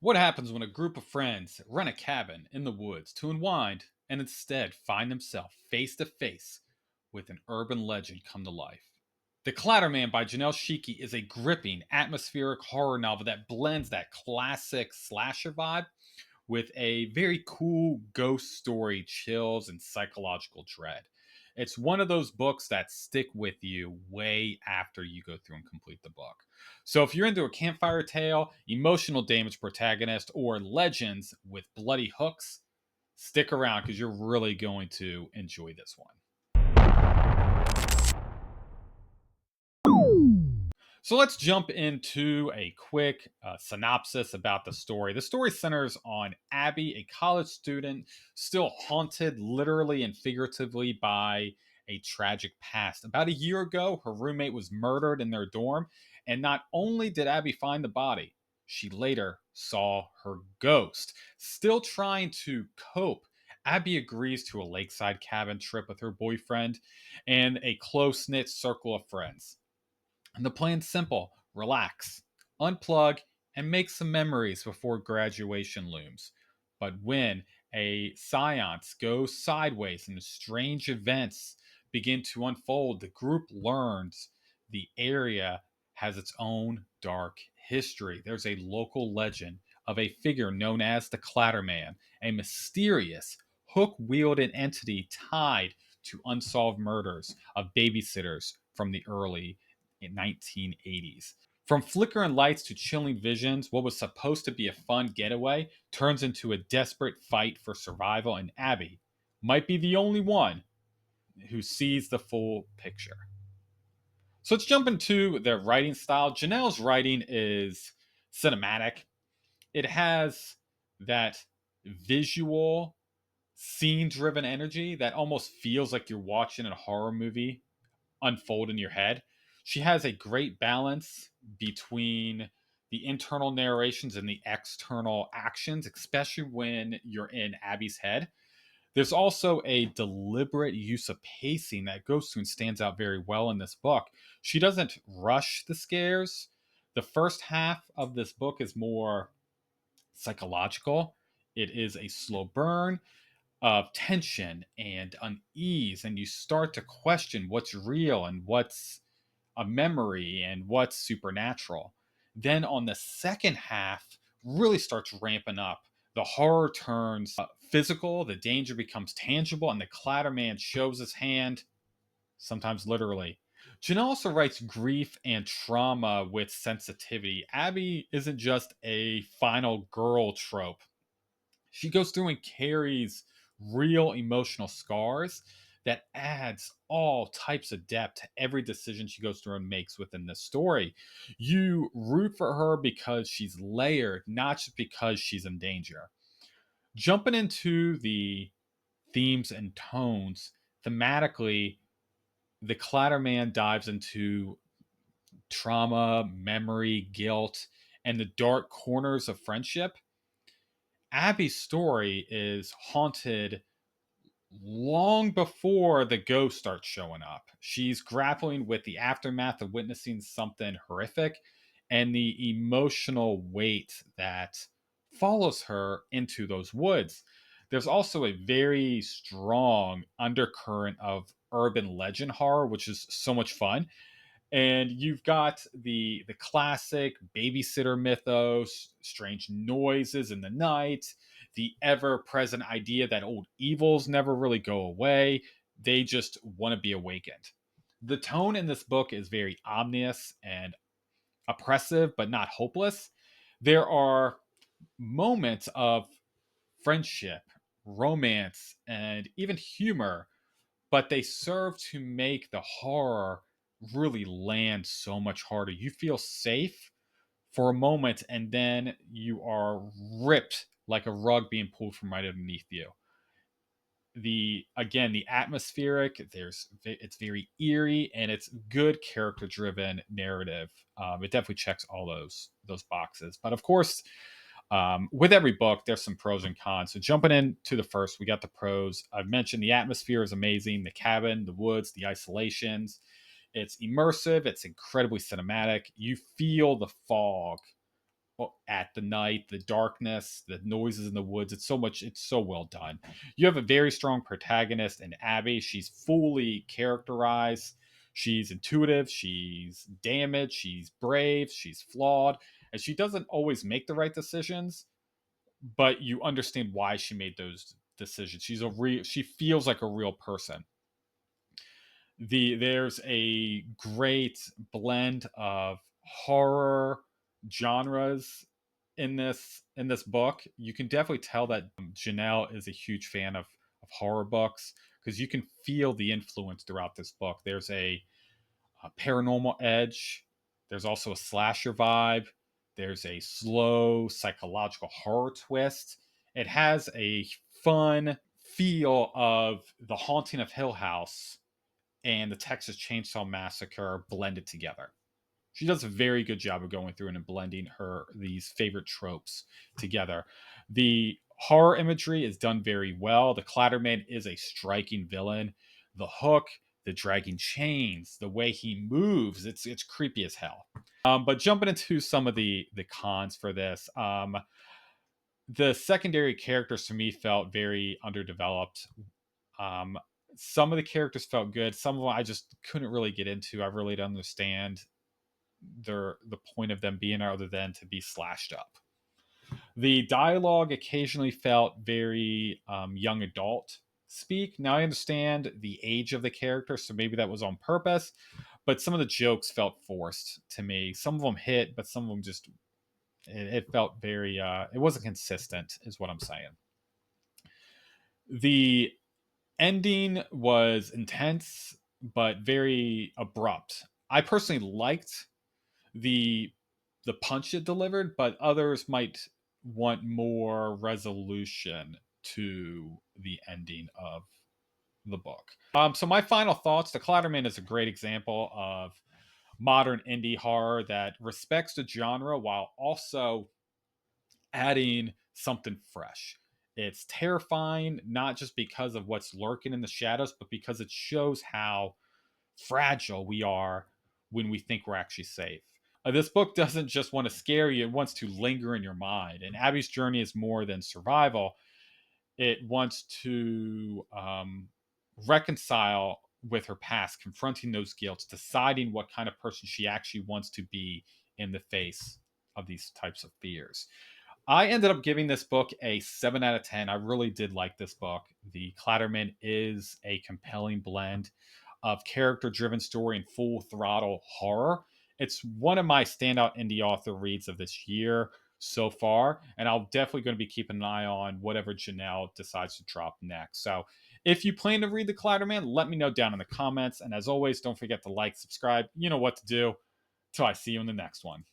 What happens when a group of friends rent a cabin in the woods to unwind and instead find themselves face to face with an urban legend come to life? The Clatter Man by Janelle Schiecke is a gripping, atmospheric horror novel that blends that classic slasher vibe with a very cool ghost story chills and psychological dread. It's one of those books that stick with you way after you go through and complete the book. So if you're into a campfire tale, emotional damage protagonist, or legends with bloody hooks, stick around because you're really going to enjoy this one. So let's jump into a quick synopsis about the story. The story centers on Abby, a college student still haunted literally and figuratively by a tragic past. About a year ago, her roommate was murdered in their dorm, and not only did Abby find the body, she later saw her ghost. Still trying to cope, Abby agrees to a lakeside cabin trip with her boyfriend and a close knit circle of friends. And the plan's simple: relax, unplug, and make some memories before graduation looms. But when a seance goes sideways and strange events begin to unfold, the group learns the area has its own dark history. There's a local legend of a figure known as the Clatter Man, a mysterious hook wielded entity tied to unsolved murders of babysitters from the early 1980s. From flickering lights to chilling visions, what was supposed to be a fun getaway turns into a desperate fight for survival, and Abby might be the only one who sees the full picture. So let's jump into their writing style. Janelle's writing is cinematic. It has that visual, scene driven energy that almost feels like you're watching a horror movie unfold in your head. She has a great balance between the internal narrations and the external actions, especially when you're in Abby's head. There's also a deliberate use of pacing that goes through and stands out very well in this book. She doesn't rush the scares. The first half of this book is more psychological. It is a slow burn of tension and unease, and you start to question what's real and what's a memory and what's supernatural. Then on the second half, really starts ramping up. The horror turns physical, the danger becomes tangible, and the Clatterman shows his hand, sometimes literally. Janelle also writes grief and trauma with sensitivity. Abby isn't just a final girl trope. She goes through and carries real emotional scars that adds all types of depth to every decision she goes through and makes within this story. You root for her because she's layered, not just because she's in danger. Jumping into the themes and tones, thematically, the Clatterman dives into trauma, memory, guilt, and the dark corners of friendship. Abby's story is haunted long before the ghost starts showing up. She's grappling with the aftermath of witnessing something horrific and the emotional weight that follows her into those woods. There's also a very strong undercurrent of urban legend horror, which is so much fun. And you've got the classic babysitter mythos, strange noises in the night, the ever-present idea that old evils never really go away. They just want to be awakened. The tone in this book is very ominous and oppressive, but not hopeless. There are moments of friendship, romance, and even humor, but they serve to make the horror really land so much harder. You feel safe for a moment, and then you are ripped like a rug being pulled from right underneath you. The atmospheric, there's it's very eerie, and it's good character driven narrative. It definitely checks all those boxes. But of course, with every book, there's some pros and cons. So jumping into the first, we got the pros. I've mentioned the atmosphere is amazing. The cabin, the woods, the isolations. It's immersive. It's incredibly cinematic. You feel the fog at the night, the darkness, the noises in the woods. It's so well done. You have a very strong protagonist in Abby. She's fully characterized. She's intuitive, she's damaged, she's brave, she's flawed, and she doesn't always make the right decisions, but you understand why she made those decisions. She feels like a real person. There's a great blend of horror genres in this book. You can definitely tell that Janelle is a huge fan of horror books because you can feel the influence throughout this book. There's a paranormal edge. There's also a slasher vibe. There's a slow psychological horror twist. It has a fun feel of The Haunting of Hill House and the Texas Chainsaw Massacre blended together. She does a very good job of going through and blending her these favorite tropes together. The horror imagery is done very well. The Clatter Man is a striking villain. The hook, the dragging chains, the way he moves, it's creepy as hell. But jumping into some of the cons for this, the secondary characters to me felt very underdeveloped. um, some of the characters felt good. Some of them I just couldn't really get into. I really don't understand the point of them being other than to be slashed up. The dialogue occasionally felt very young adult speak. Now I understand the age of the character, so maybe that was on purpose, but some of the jokes felt forced to me. Some of them hit, but some of them just it felt very it wasn't consistent is what I'm saying. The ending was intense but very abrupt. I personally liked the the punch it delivered, but others might want more resolution to the ending of the book. So my final thoughts: The Clatterman is a great example of modern indie horror that respects the genre while also adding something fresh. It's terrifying, not just because of what's lurking in the shadows, but because it shows how fragile we are when we think we're actually safe. This book doesn't just want to scare you, it wants to linger in your mind. And Abby's journey is more than survival, it wants to reconcile with her past, confronting those guilts, deciding what kind of person she actually wants to be in the face of these types of fears. I ended up giving this book a 7 out of 10. I really did like this book. The Clatterman is a compelling blend of character driven story and full throttle horror. It's one of my standout indie author reads of this year so far, and I'll definitely going to be keeping an eye on whatever Janelle decides to drop next. So if you plan to read The Clatterman, let me know down in the comments. And as always, don't forget to like, subscribe. You know what to do. Till I see you in the next one.